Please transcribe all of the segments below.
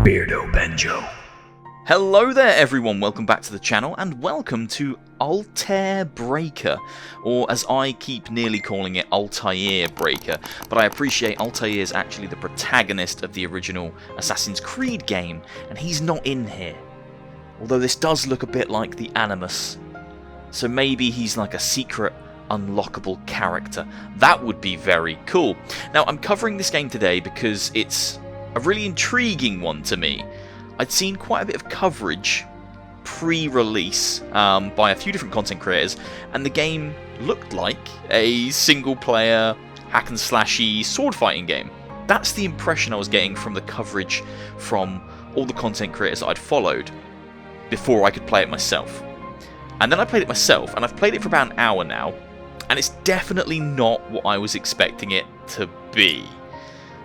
Beardo Benjo. Hello there everyone, welcome back to the channel and welcome to Altair Breaker, or as I keep nearly calling it, Altair Breaker, but I appreciate Altair is actually the protagonist of the original Assassin's Creed game, and he's not in here. Although this does look a bit like the Animus, so maybe he's like a secret unlockable character. That would be very cool. Now I'm covering this game today because it's a really intriguing one to me. I'd seen quite a bit of coverage pre-release by a few different content creators, and the game looked like a single-player hack-and-slashy sword-fighting game. That's the impression I was getting from the coverage from all the content creators that I'd followed before I could play it myself. And then I played it myself, and I've played it for about an hour now, and it's definitely not what I was expecting it to be.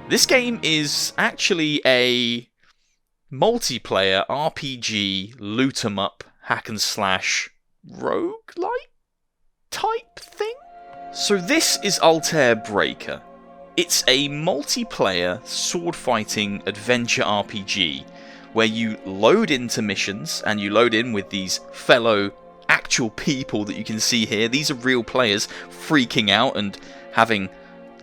This game is actually a multiplayer RPG loot 'em up hack and slash roguelike type thing. So this is Altair Breaker. It's a multiplayer sword fighting adventure RPG where you load into missions and you load in with these fellow actual people that you can see here. These are real players freaking out and having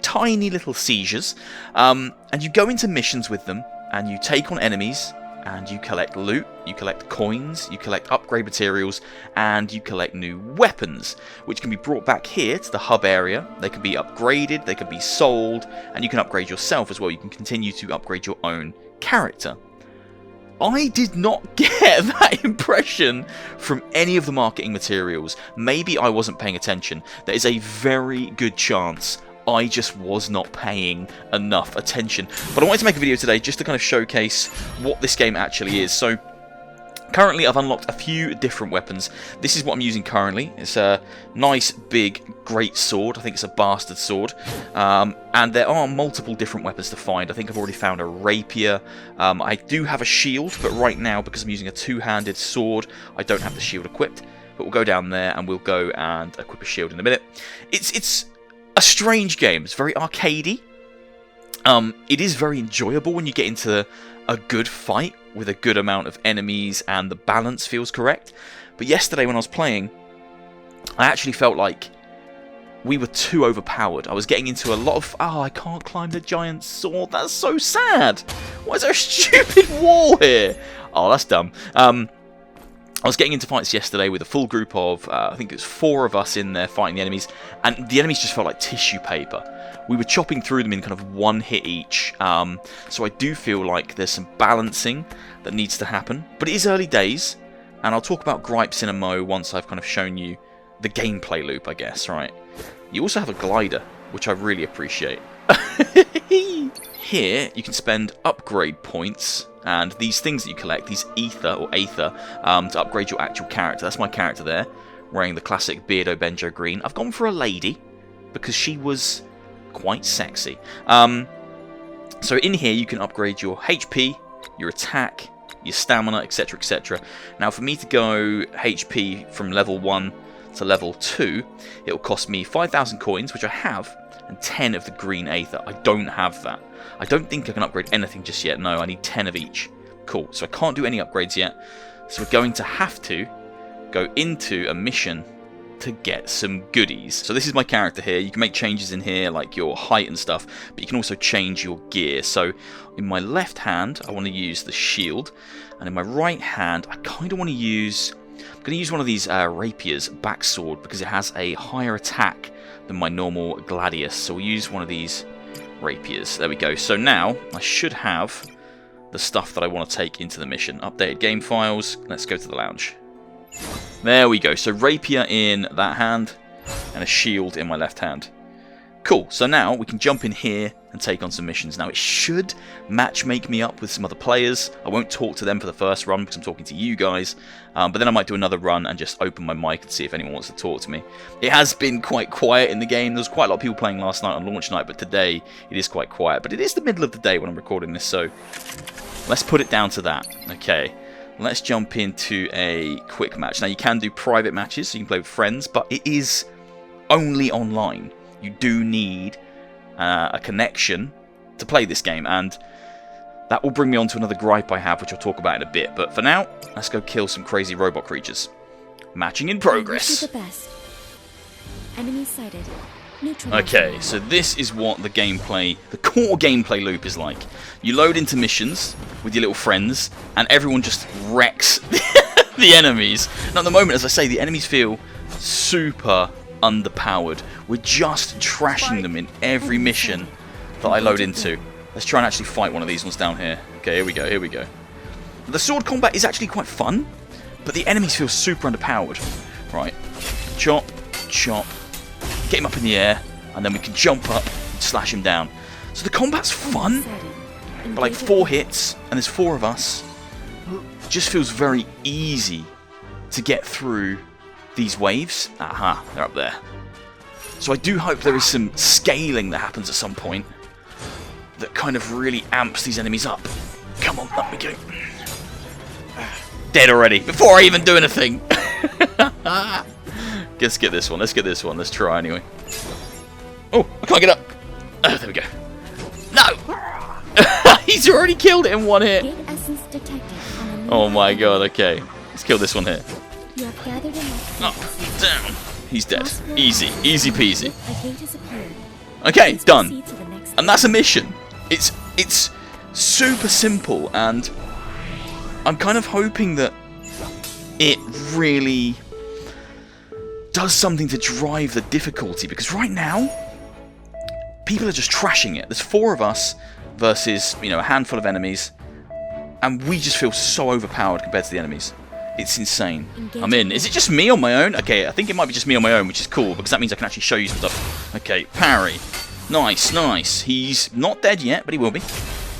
tiny little seizures, and you go into missions with them and you take on enemies and you collect loot, you collect coins, you collect upgrade materials, and you collect new weapons, which can be brought back here to the hub area. They can be upgraded, they can be sold, and you can upgrade yourself as well. You can continue to upgrade your own character. I did not get that impression from any of the marketing materials. Maybe I wasn't paying attention. There is a very good chance I just was not paying enough attention. But I wanted to make a video today just to kind of showcase what this game actually is. So currently I've unlocked a few different weapons. This is what I'm using currently. It's a nice big great sword. I think it's a bastard sword. And there are multiple different weapons to find. I think I've already found a rapier. I do have a shield, but right now because I'm using a two-handed sword, I don't have the shield equipped. But we'll go down there and we'll go and equip a shield in a minute. It's a strange game. It's very arcadey. It is very enjoyable when you get into a good fight with a good amount of enemies and the balance feels correct. But yesterday when I was playing, I actually felt like we were too overpowered. I was getting into a lot of... Oh, I can't climb the giant sword. That's so sad. Why is there a stupid wall here? Oh, that's dumb. I was getting into fights yesterday with a full group of, I think it was 4 of us in there fighting the enemies, and the enemies just felt like tissue paper. We were chopping through them in kind of one hit each, so I do feel like there's some balancing that needs to happen. But it is early days, and I'll talk about gripes in a mo once I've kind of shown you the gameplay loop, I guess, right? You also have a glider, which I really appreciate. Here, you can spend upgrade points, and these things that you collect, these ether, to upgrade your actual character. That's my character there, wearing the classic Beardo Benjo green. I've gone for a lady, because she was quite sexy. So in here, you can upgrade your HP, your attack, your stamina, etc, etc. Now, for me to go HP from level 1 to level 2, it will cost me 5,000 coins, which I have, and 10 of the green aether. I don't have that. I don't think I can upgrade anything just yet. No, I need 10 of each. Cool. So I can't do any upgrades yet. So we're going to have to go into a mission to get some goodies. So this is my character here. You can make changes in here, like your height and stuff, but you can also change your gear. So in my left hand, I want to use the shield, and in my right hand, I kind of want to use... I'm going to use one of these rapiers, backsword, because it has a higher attack than my normal gladius. So we'll use one of these rapiers. There we go. So now I should have the stuff that I want to take into the mission. Updated game files. Let's go to the lounge. There we go. So rapier in that hand and a shield in my left hand. Cool. So now we can jump in here and take on some missions. Now it should matchmake me up with some other players. I won't talk to them for the first run because I'm talking to you guys. But then I might do another run and just open my mic and see if anyone wants to talk to me. It has been quite quiet in the game. There was quite a lot of people playing last night on launch night, but today it is quite quiet. But it is the middle of the day when I'm recording this, so let's put it down to that. Okay. Let's jump into a quick match. Now you can do private matches, so you can play with friends, but it is only online. You do need a connection to play this game, and That will bring me on to another gripe I have, which I'll talk about in a bit. But for now, let's go kill some crazy robot creatures. Matching in progress. The best. Enemy sighted. Okay, so this is what the gameplay, the core gameplay loop is like. You load into missions with your little friends, and everyone just wrecks the enemies. Now at the moment, as I say, the enemies feel super underpowered. We're just trashing them in every mission that I load into. Let's try and actually fight one of these ones down here. Okay, here we go, here we go. The sword combat is actually quite fun, but the enemies feel super underpowered. Right, chop, chop. Get him up in the air, and then we can jump up and slash him down. So the combat's fun, but like 4 hits, and there's 4 of us. Just feels very easy to get through these waves. Aha, they're up there. So I do hope there is some scaling that happens at some point that kind of really amps these enemies up. Come on, up we go. Dead already, before I even do anything. Let's get this one. Let's get this one. Let's try anyway. Oh, I can't get up. Oh, there we go. No! He's already killed it in 1 hit. Oh my god, okay. Let's kill this one here. Up, down. He's dead. Easy. Easy peasy. Okay, done. And that's a mission. It's super simple, and I'm kind of hoping that it really does something to drive the difficulty, because right now people are just trashing it. There's 4 of us versus, you know, a handful of enemies, and we just feel so overpowered compared to the enemies. It's insane. I'm in. Is it just me on my own? Okay, I think it might be just me on my own, which is cool, because that means I can actually show you some stuff. Okay, parry. Nice, nice. He's not dead yet, but he will be.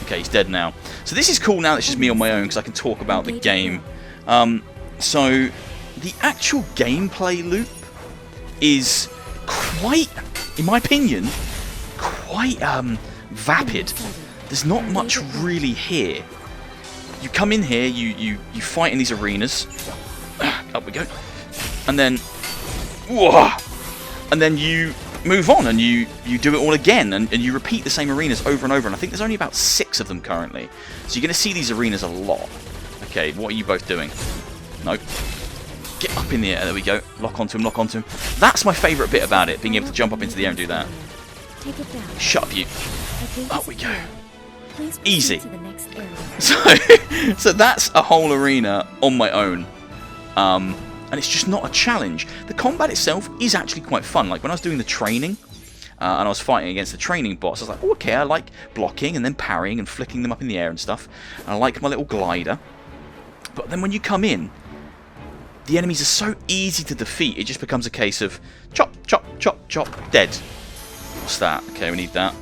Okay, he's dead now. So this is cool now that it's just me on my own, because I can talk about the game. So the actual gameplay loop is quite, in my opinion, quite vapid. There's not much really here. You come in here, you fight in these arenas. Up we go. And then, whoa, and then you move on and you do it all again, and you repeat the same arenas over and over. And I think there's only about 6 of them currently. So you're going to see these arenas a lot. Okay, what are you both doing? Nope. Get up in the air, there we go. Lock onto him, lock onto him. That's my favourite bit about it, being able to jump up into the air and do that. Shut up, you. Up we go. Easy. So that's a whole arena on my own. And it's just not a challenge. The combat itself is actually quite fun. Like when I was doing the training, and I was fighting against the training boss, I was like, oh, okay, I like blocking and then parrying and flicking them up in the air and stuff. And I like my little glider. But then when you come in, the enemies are so easy to defeat, it just becomes a case of chop, chop, chop, chop, dead. What's that? Okay, we need that.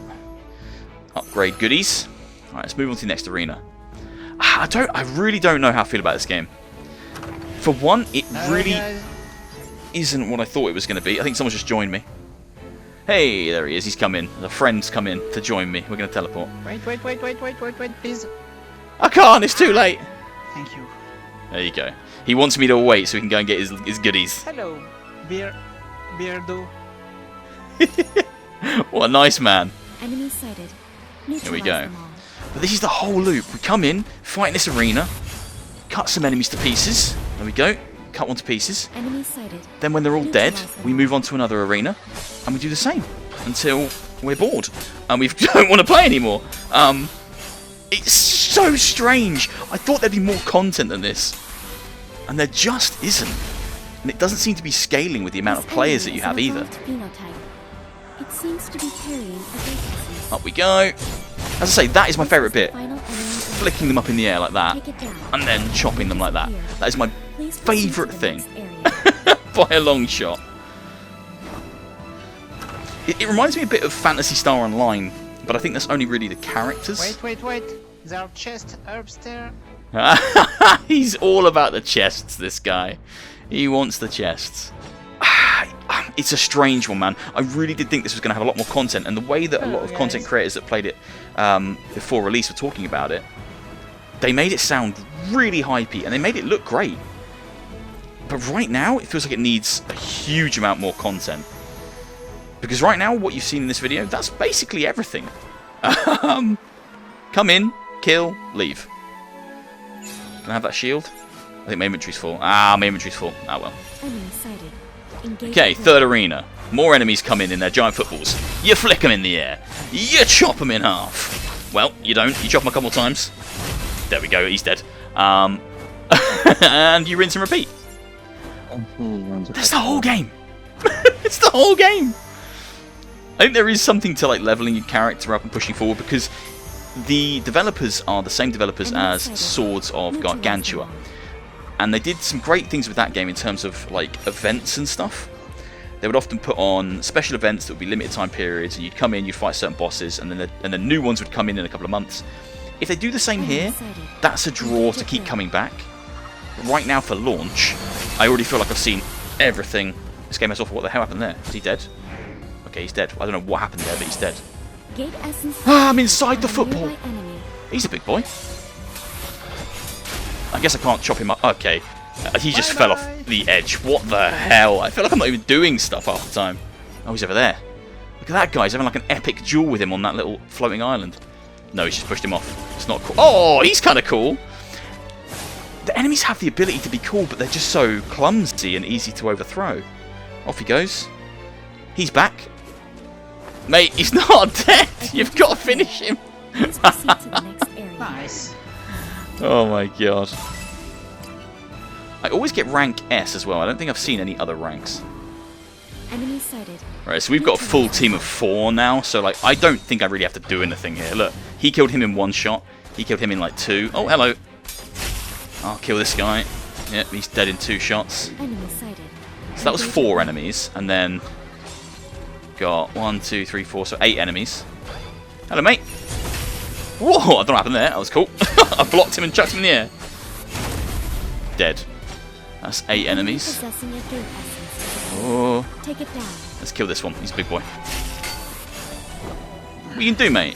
Upgrade goodies. Alright, let's move on to the next arena. I really don't know how I feel about this game. For one, it really isn't what I thought it was going to be. I think someone's just joined me. Hey, there he is. He's come in. The friend's come in to join me. We're going to teleport. Wait, please. I can't. It's too late. Thank you. There you go. He wants me to wait so he can go and get his goodies. Hello, Beardo. What a nice man. Enemy sighted. Here we go. But this is the whole loop. We come in, fight in this arena, cut some enemies to pieces. There we go. Cut one to pieces. Enemy sighted. Then when they're all dead, we move on to another arena, and we do the same until we're bored and we don't want to play anymore. It's so strange. I thought there'd be more content than this, and there just isn't. And it doesn't seem to be scaling with the amount of players that you have either. It seems to be carrying a Up we go. As I say, that is my favourite bit. Flicking them up in the air like that, and then chopping them like that. That is my favourite thing. By a long shot. It reminds me a bit of Phantasy Star Online, but I think that's only really the characters. Wait. There are chests upstairs. He's all about the chests, this guy. He wants the chests. It's a strange one, man. I really did think this was going to have a lot more content, and the way that a lot of content creators that played it before release were talking about it, they made it sound really hypey, and they made it look great. But right now, it feels like it needs a huge amount more content. Because right now, what you've seen in this video, that's basically everything. Come in, kill, leave. Can I have that shield? I think my inventory's full. Ah, my inventory's full. Ah, well. Enemy sighted. Engage Okay, with third arena. More enemies come in their giant footballs. You flick them in the air. You chop them in half. Well, you don't. You chop them a couple times. There we go. He's dead. And you rinse and repeat. That's the whole game. It's the whole game. I think there is something to like leveling your character up and pushing forward, because the developers are the same developers as Swords of Gargantua, and they did some great things with that game in terms of like events and stuff. They would often put on special events that would be limited time periods, and you'd come in, you'd fight certain bosses, and then the new ones would come in a couple of months. If they do the same here, that's a draw to keep coming back. But right now for launch, I already feel like I've seen everything. This game has off. What the hell happened there? Is he dead? Okay, he's dead. I don't know what happened there, but he's dead. Gate essence. Ah, I'm inside the football. Enemy. He's a big boy. I guess I can't chop him up. Okay. He just fell off the edge. What the hell? I feel like I'm not even doing stuff half the time. Oh, he's over there. Look at that guy. He's having like an epic duel with him on that little floating island. No, he's just pushed him off. It's not cool. Oh, he's kind of cool. The enemies have the ability to be cool, but they're just so clumsy and easy to overthrow. Off he goes. He's back. Mate, he's not dead. You've got to finish him. Please proceed to the next area. Nice. Oh my god. I always get rank S as well. I don't think I've seen any other ranks. Enemy sighted. Right, so we've got a full team of 4 now, so like I don't think I really have to do anything here. Look, he killed him in 1 shot. He killed him in like 2. Oh, hello. I'll kill this guy. Yep, he's dead in 2 shots. Enemy sighted. So that was 4 enemies, and then got 1, 2, 3, 4, so 8 enemies. Hello, mate. Whoa, I don't know what happened there. That was cool. I blocked him and chucked him in the air. Dead. That's 8 enemies. Possessing a gate essence. Oh, Take it down. let's kill this one. He's a big boy. What you can do, mate?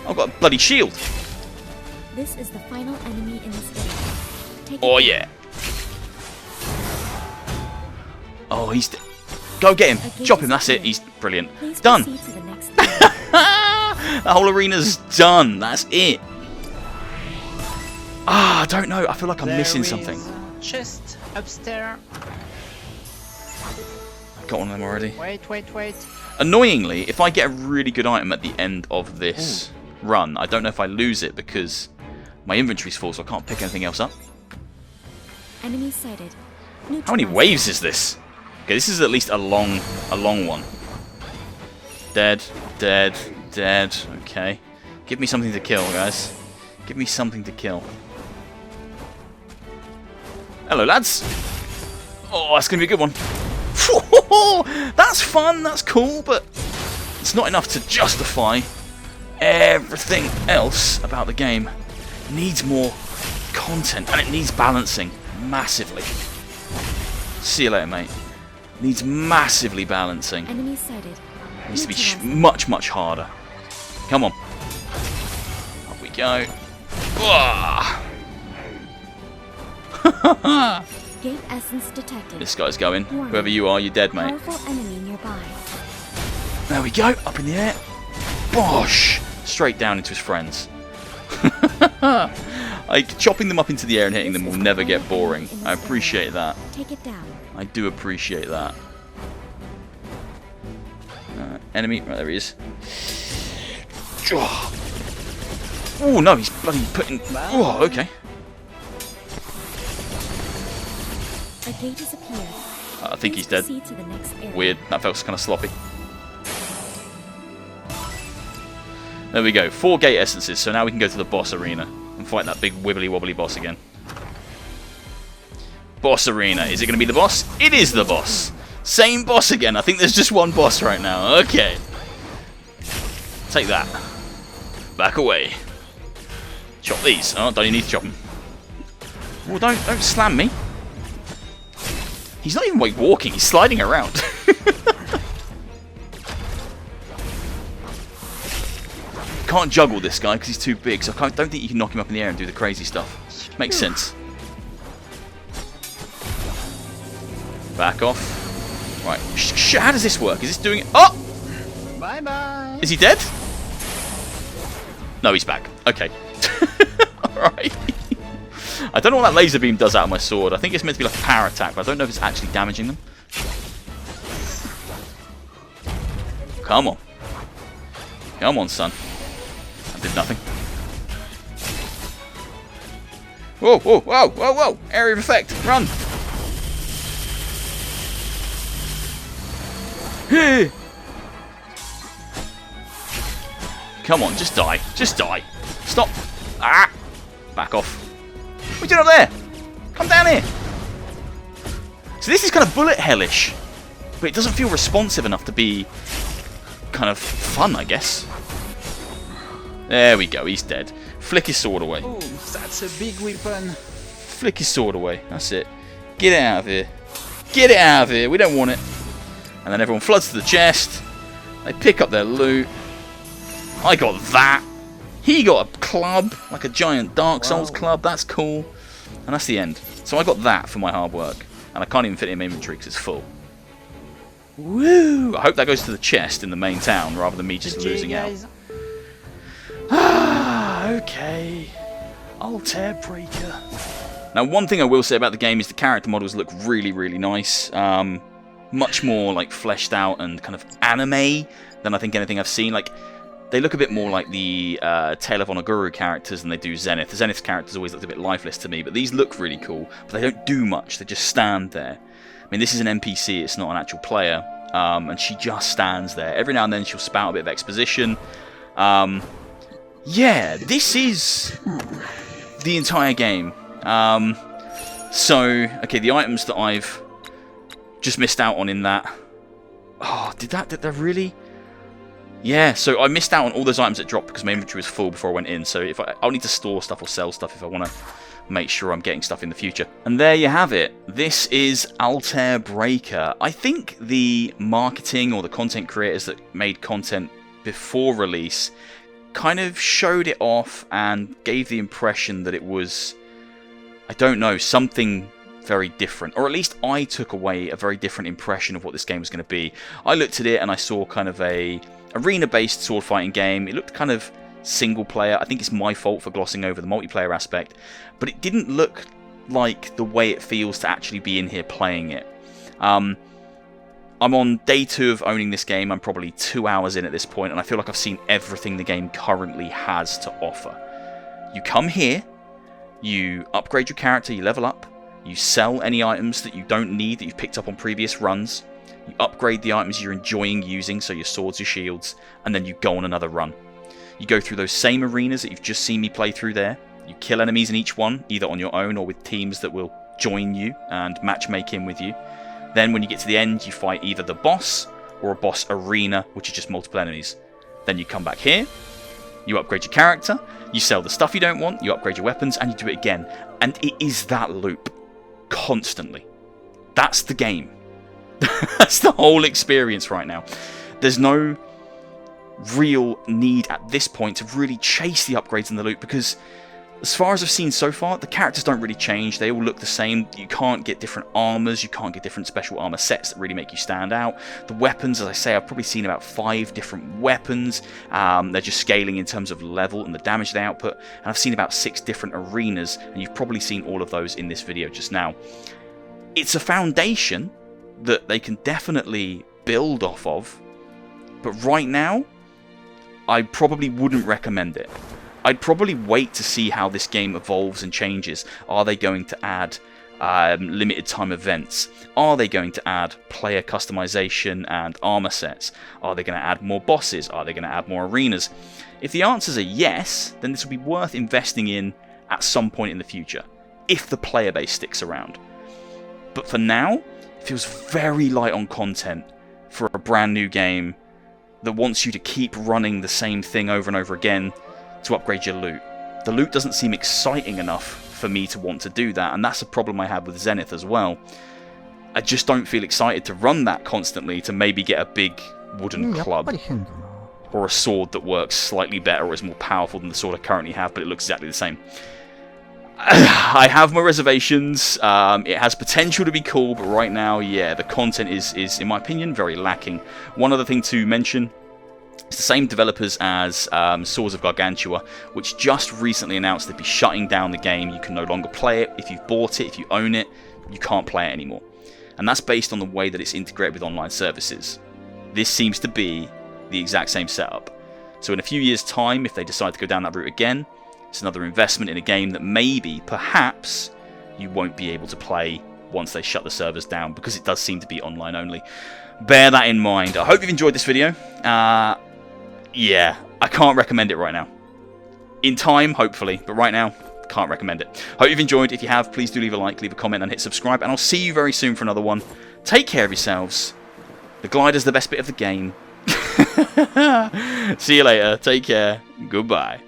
I've got a bloody shield. This is the final enemy in this area. Take Oh it yeah. Oh, he's go get him. Chop him. That's it. He's brilliant. Please Done. proceed to the next area. The whole arena's done. That's it. Ah, I don't know. I feel like I'm missing something. Chest upstairs. I got one of them already. Wait. Annoyingly, if I get a really good item at the end of this run, I don't know if I lose it because my inventory's full, so I can't pick anything else up. Enemy sighted. How many waves is this? Okay, this is at least a long one. Dead. Okay. Give me something to kill, guys. Give me something to kill. Hello, lads. Oh, that's going to be a good one. That's fun, that's cool, but it's not enough to justify everything else about the game. It needs more content, and it needs balancing massively. See you later, mate. It needs massively balancing. Enemy sighted. It needs to be much harder. Come on. Up we go. Gate essence detected. This guy's going. Whoever you are, you're dead, mate. Powerful enemy nearby. There we go. Up in the air. Bosh! Straight down into his friends. Like, chopping them up into the air and hitting them will never get boring. I appreciate that. Take it down. I do appreciate that. Enemy. Right, there he is. Oh, no, he's bloody putting... Oh, okay. A gate has appeared. I think he's dead. Proceed to the next area. Weird. That felt kind of sloppy. There we go. 4 gate essences, so now we can go to the boss arena and fight that big wibbly wobbly boss again. Boss arena. Is it going to be the boss? It is the boss. Same boss again. I think there's just one boss right now. Okay. Take that. Back away. Chop these. Oh, don't you need to chop them? Oh, don't slam me. He's not even like walking. He's sliding around. Can't juggle this guy because he's too big, so I don't think you can knock him up in the air and do the crazy stuff. Makes sense. Back off. Right. How does this work? Is this doing it? Oh! Bye. Is he dead? No, he's back. Okay. Right. I don't know what that laser beam does out of my sword. I think it's meant to be like a power attack, but I don't know if it's actually damaging them. Come on. Come on, son. I did nothing. Whoa, whoa, whoa, whoa, whoa! Area of effect! Run! Come on, just die. Just die. Stop. Ah! Back off. What are you doing up there? Come down here. So this is kind of bullet hellish, but it doesn't feel responsive enough to be kind of fun, I guess. There we go, he's dead. Flick his sword away. Oh, that's a big weapon. Flick his sword away. That's it. Get it out of here. Get it out of here. We don't want it. And then everyone floods to the chest. They pick up their loot. I got that. He got a club, like a giant Dark Souls club. That's cool. And that's the end. So I got that for my hard work. And I can't even fit it in my inventory because it's full. Woo! I hope that goes to the chest in the main town rather than me just losing out. Ah, okay. Altair Breaker. Now, one thing I will say about the game is the character models look really, really nice. Much more like fleshed out and kind of anime than I think anything I've seen. Like, they look a bit more like the Tale of Onaguru characters than they do Zenith. The Zenith characters always looked a bit lifeless to me, but these look really cool. But they don't do much. They just stand there. I mean, this is an NPC. It's not an actual player. And she just stands there. Every now and then she'll spout a bit of exposition. Yeah, this is the entire game. So, okay, the items that I've just missed out on in that... Oh, did that really... Yeah, so I missed out on all those items that dropped because my inventory was full before I went in. So if I'll need to store stuff or sell stuff if I want to make sure I'm getting stuff in the future. And there you have it. This is Altair Breaker. I think the marketing or the content creators that made content before release kind of showed it off and gave the impression that it was, I don't know, something very different. Or at least I took away a very different impression of what this game was going to be. I looked at it and I saw kind of a arena-based sword fighting game. It looked kind of single player. I think it's my fault for glossing over the multiplayer aspect, but it didn't look like the way it feels to actually be in here playing it. I'm on day 2 of owning this game. I'm probably 2 hours in at this point, and I feel like I've seen everything the game currently has to offer. You come here, you upgrade your character, you level up, you sell any items that you don't need that you've picked up on previous runs, you upgrade the items you're enjoying using, so your swords, your shields, and then you go on another run. You go through those same arenas that you've just seen me play through there. You kill enemies in each one, either on your own or with teams that will join you and matchmake in with you. Then when you get to the end, you fight either the boss or a boss arena, which is just multiple enemies. Then you come back here, you upgrade your character, you sell the stuff you don't want, you upgrade your weapons, and you do it again. And it is that loop. Constantly. That's the game. That's the whole experience right now. There's no real need at this point to really chase the upgrades and the loot, because as far as I've seen so far, the characters don't really change. They all look the same. You can't get different armors. You can't get different special armor sets that really make you stand out. The weapons, as I say, I've probably seen about 5 different weapons. They're just scaling in terms of level and the damage they output. And I've seen about 6 different arenas, and you've probably seen all of those in this video just now. It's a foundation that they can definitely build off of, but right now, I probably wouldn't recommend it. I'd probably wait to see how this game evolves and changes. Are they going to add limited time events? Are they going to add player customization and armor sets? Are they going to add more bosses? Are they going to add more arenas? If the answers are yes, then this will be worth investing in at some point in the future, if the player base sticks around. But for now, it feels very light on content for a brand new game that wants you to keep running the same thing over and over again to upgrade your loot. The loot doesn't seem exciting enough for me to want to do that, and that's a problem I have with Zenith as well. I just don't feel excited to run that constantly to maybe get a big wooden club or a sword that works slightly better or is more powerful than the sword I currently have, but it looks exactly the same. I have my reservations. It has potential to be cool, but right now, yeah, the content is in my opinion, very lacking. One other thing to mention It's the same developers as Swords of Gargantua, which just recently announced they'd be shutting down the game. You can no longer play it. If you've bought it, if you own it, you can't play it anymore. And that's based on the way that it's integrated with online services. This seems to be the exact same setup. So in a few years' time, if they decide to go down that route again, it's another investment in a game that maybe, perhaps, you won't be able to play once they shut the servers down, because it does seem to be online only. Bear that in mind. I hope you've enjoyed this video. Yeah, I can't recommend it right now. In time, hopefully, but right now, can't recommend it. Hope you've enjoyed. If you have, please do leave a like, leave a comment, and hit subscribe, and I'll see you very soon for another one. Take care of yourselves. The glider's the best bit of the game. See you later. Take care. Goodbye.